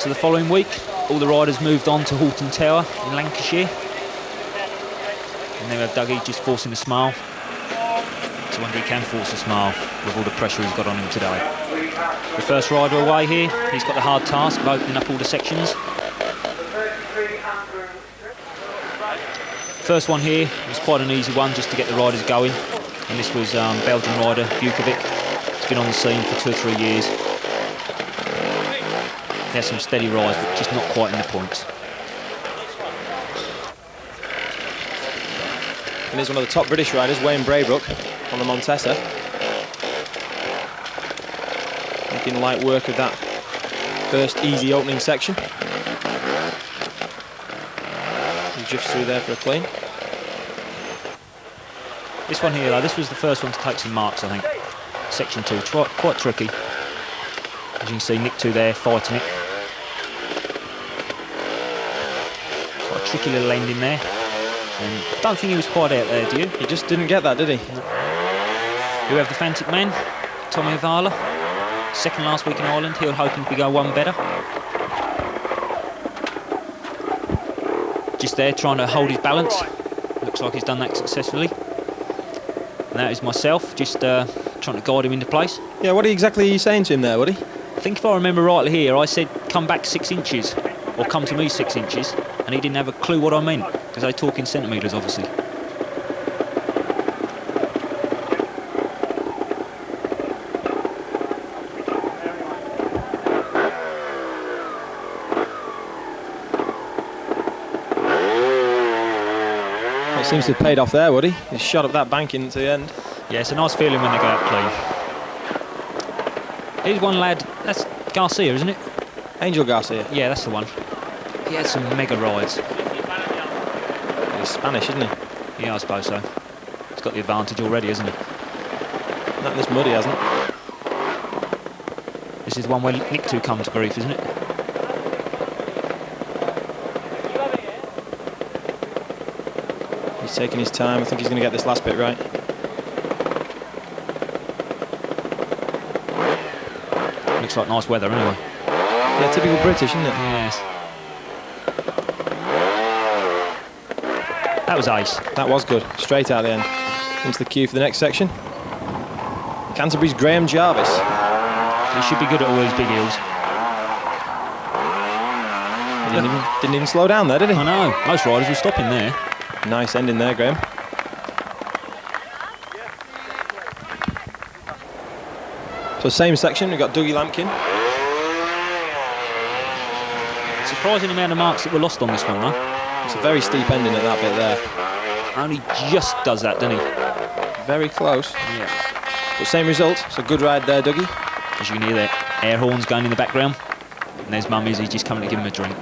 So the following week, all the riders moved on to Hoghton Tower in Lancashire. And there we have Dougie just forcing a smile. So I wonder he can force a smile with all the pressure he's got on him today. The first rider away here, he's got the hard task of opening up all the sections. First one here was quite an easy one just to get the riders going. And this was Belgian rider Vukovic. He's been on the scene for 2 or 3 years. He has some steady rides, but just not quite in the points. And here's one of the top British riders, Wayne Braybrook, on the Montesa. Making light work of that first easy opening section. He drifts through there for a clean. This one here, though, this was the first one to take some marks, I think. Section 2, quite tricky. As you can see, Nick 2 there fighting it. Quite a tricky little end in there. And I don't think he was quite out there, do you? He just didn't get that, did he? We have the Fantic man, Tommy Avala. Second last week in Ireland, he'll hoping to go one better. Just there trying to hold his balance. Looks like he's done that successfully. And that is myself, just trying to guide him into place. Yeah, what exactly are you saying to him there, Woody? I think if I remember rightly here, I said come back 6 inches, or come to me 6 inches, and he didn't have a clue what I meant, because they talk in centimetres, obviously. It seems to have paid off there, Woody. He's shot up that bank into the end. Yeah, it's a nice feeling when they go out clean. Here's one lad, that's Garcia, isn't it? Angel Garcia. Yeah, that's the one. He had some mega rides. He's Spanish, isn't he? Yeah, I suppose so. He's got the advantage already, hasn't he? Not in this muddy, hasn't it? This is the one where Nick 2 come to grief, isn't it? He's taking his time. I think he's going to get this last bit right. Looks like nice weather anyway. Yeah, typical British, isn't it? Yes. That was ace. That was good. Straight out the end. Into the queue for the next section. Canterbury's Graham Jarvis. He should be good at all these big hills. He didn't even slow down there, did he? I know. Most riders were stopping there. Nice ending there, Graham. So same section, we've got Dougie Lampkin. Surprising amount of marks that were lost on this one, though. It's a very steep ending at that bit there. Only just does that, doesn't he? Very close. Yeah. But same result, so good ride there, Dougie. As you can hear, the air horns going in the background. And there's Mum Izzy just coming to give him a drink.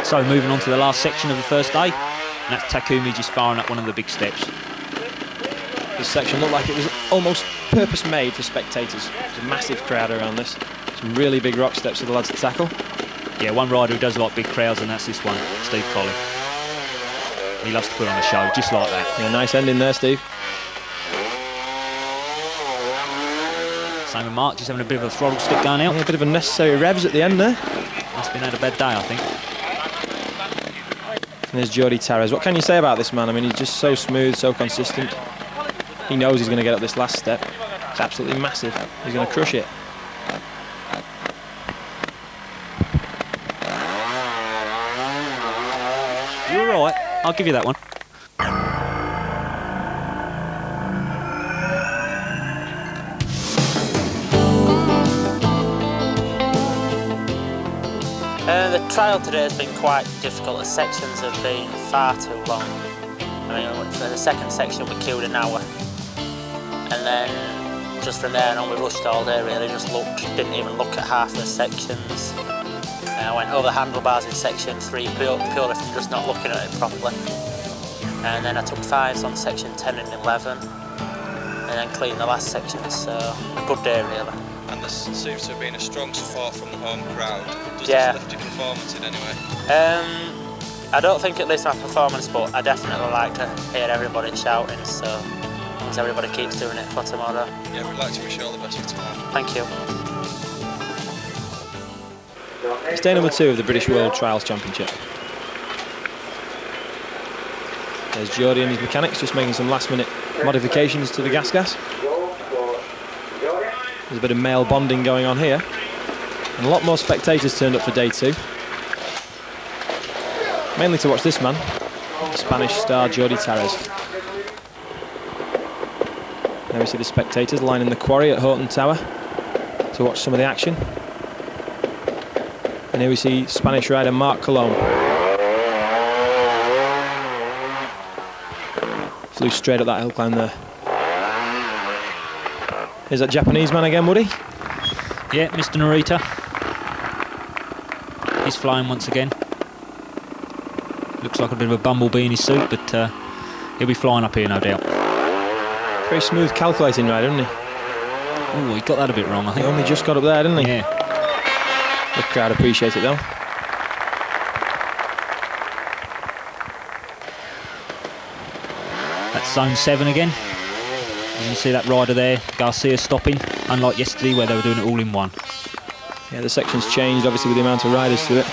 So moving on to the last section of the first day. And that's Takumi just firing up one of the big steps. This section looked like it was almost purpose-made for spectators. There's a massive crowd around this. Some really big rock steps for the lads to tackle. Yeah, one rider who does like big crowds, and that's this one, Steve Colley. He loves to put on a show, just like that. Yeah, nice ending there, Steve. Same with Mark, just having a bit of a throttle stick going out. Yeah, a bit of unnecessary revs at the end there. Must have been had a bad day, I think. And there's Jody Tarras. What can you say about this man? I mean, he's just so smooth, so consistent. He knows he's going to get up this last step. It's absolutely massive. He's going to crush it. You're all right. I'll give you that one. The trial today has been quite difficult. The sections have been far too long. I mean, for the second section we queued an hour, and then just from there on we rushed all day really, didn't even look at half the sections. I went over the handlebars in section 3 purely from just not looking at it properly. And then I took 5s on section 10 and 11, and then cleaned the last section, so a good day really. And there seems to have been a strong support from the home crowd. Does Yeah. this lift your performance in any way? I don't think it lifts my performance, but I definitely like to hear everybody shouting, so as long as everybody keeps doing it for tomorrow. Yeah, we'd like to wish you all the best for tomorrow. Thank you. It's day number 2 of the British World Trials Championship. There's Geordie and his mechanics just making some last-minute modifications to the gas. There's a bit of male bonding going on here. And a lot more spectators turned up for day 2. Mainly to watch this man, Spanish star Jordi Tarres. Now we see the spectators lining the quarry at Hoghton Tower to watch some of the action. And here we see Spanish rider Marc Colom. Flew straight up that hill climb there. Is that Japanese man again, Woody? Yeah, Mr. Narita. He's flying once again. Looks like a bit of a bumblebee in his suit, but he'll be flying up here, no doubt. Very smooth, calculating rider, isn't he? Oh, he got that a bit wrong, I think. He only just got up there, didn't he? Yeah. The crowd appreciate it, though. That's zone 7 again. You can see that rider there, Garcia, stopping, unlike yesterday where they were doing it all in one. Yeah, the section's changed, obviously, with the amount of riders to it.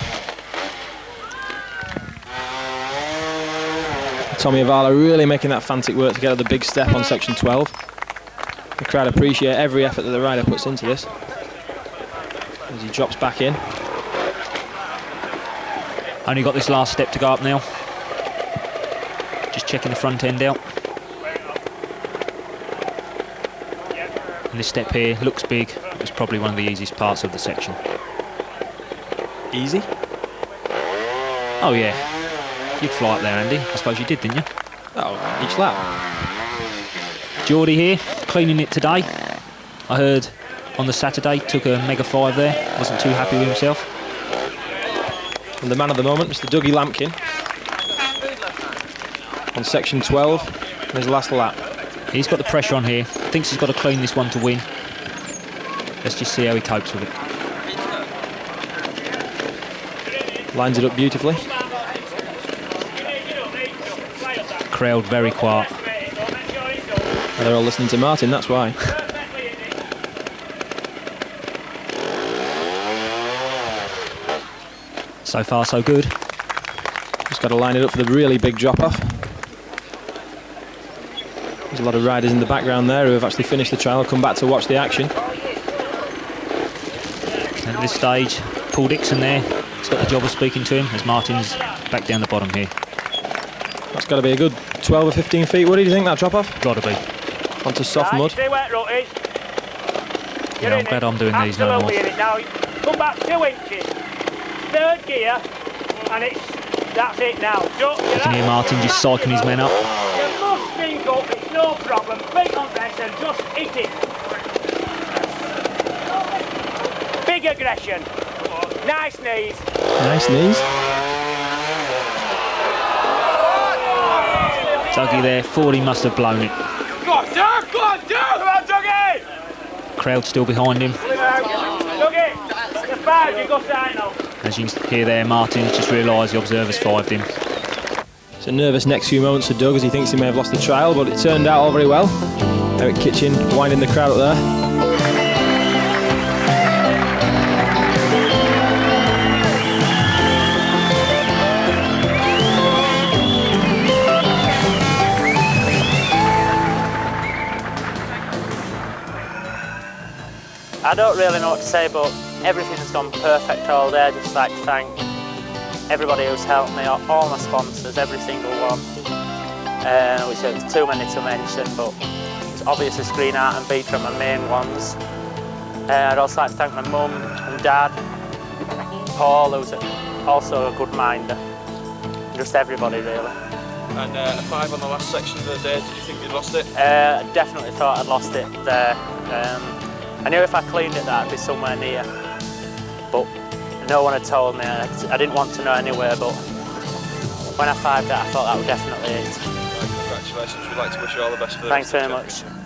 Tommy Avala really making that frantic work to get up the big step on section 12. The crowd appreciate every effort that the rider puts into this. As he drops back in. Only got this last step to go up now. Just checking the front end out. And this step here looks big. It's probably one of the easiest parts of the section. Easy? Oh yeah. You'd fly up there, Andy. I suppose you did, didn't you? Oh, each lap. Geordie here, cleaning it today. I heard on the Saturday, took a Mega 5 there. Wasn't too happy with himself. And the man of the moment, Mr. Dougie Lampkin. On section 12, and his last lap. He's got the pressure on here. Thinks he's got to clean this one to win. Let's just see how he copes with it. Lines it up beautifully. Crowd very quiet. And they're all listening to Martin, that's why. So far, so good. Just got to line it up for the really big drop-off. There's a lot of riders in the background there who have actually finished the trial, come back to watch the action. At this stage, Paul Dixon there, he's got the job of speaking to him as Martin's back down the bottom here. That's got to be a good 12 or 15 feet, Woody, do you think, that drop-off? Got to be. Onto soft mud. Yeah, I'm glad I'm doing these no more. Now, come back 2 inches. 3rd gear, and that's it now. You can hear Martin just cycling his men up. You must think up, it's no problem. Feet on rest and just hit it. Big aggression. Nice knees. Nice knees. Dougie there, thought he must have blown it. Go on, Doug! Go on, Doug! Come on, Dougie! Crowd still behind him. Dougie, the 5, you go side now. As you can hear there, Martin's just realised the observers 5'd him. It's a nervous next few moments for Doug as he thinks he may have lost the trial, but it turned out all very well. Eric Kitchen winding the crowd up there. I don't really know what to say, but everything's gone perfect all day. I'd just like to thank everybody who's helped me, all my sponsors, every single one, which there's too many to mention, but it's obviously Screen Art and Beater are my main ones. I'd also like to thank my mum and dad, Paul, who's also a good minder, just everybody really. And a 5 on the last section of the day, did you think you'd lost it? I definitely thought I'd lost it there. I knew if I cleaned it that I'd be somewhere near, but no one had told me. I didn't want to know anyway, but when I 5'd that, I thought that was definitely it. Congratulations, we'd like to wish you all the best for the Thanks very championship. much.